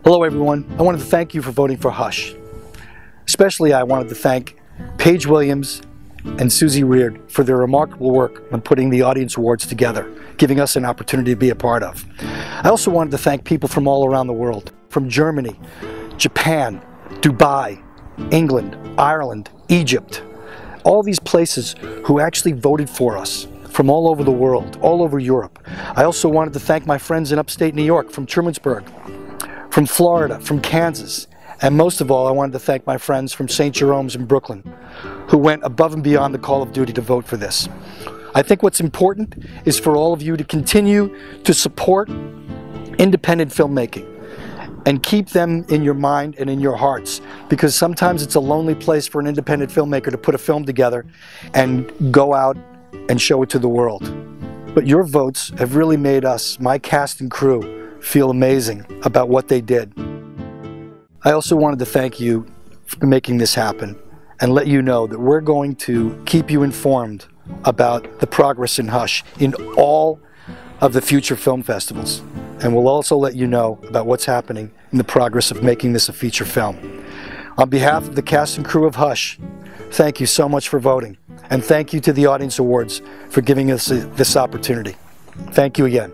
Hello everyone, I wanted to thank you for voting for Hush. Especially I wanted to thank Paige Williams and Susie Reard for their remarkable work on putting the Audience Awards together, giving us an opportunity to be a part of. I also wanted to thank people from all around the world, from Germany, Japan, Dubai, England, Ireland, Egypt, all these places who actually voted for us from all over the world, all over Europe. I also wanted to thank my friends in upstate New York, from Trumansburg, from Florida, from Kansas, and most of all, I wanted to thank my friends from St. Jerome's in Brooklyn, who went above and beyond the call of duty to vote for this. I think what's important is for all of you to continue to support independent filmmaking and keep them in your mind and in your hearts, because sometimes it's a lonely place for an independent filmmaker to put a film together and go out and show it to the world. But your votes have really made us, my cast and crew, feel amazing about what they did. I also wanted to thank you for making this happen and let you know that we're going to keep you informed about the progress in Hush in all of the future film festivals. And we'll also let you know about what's happening in the progress of making this a feature film. On behalf of the cast and crew of Hush, thank you so much for voting. And thank you to the Audience Awards for giving us this opportunity. Thank you again.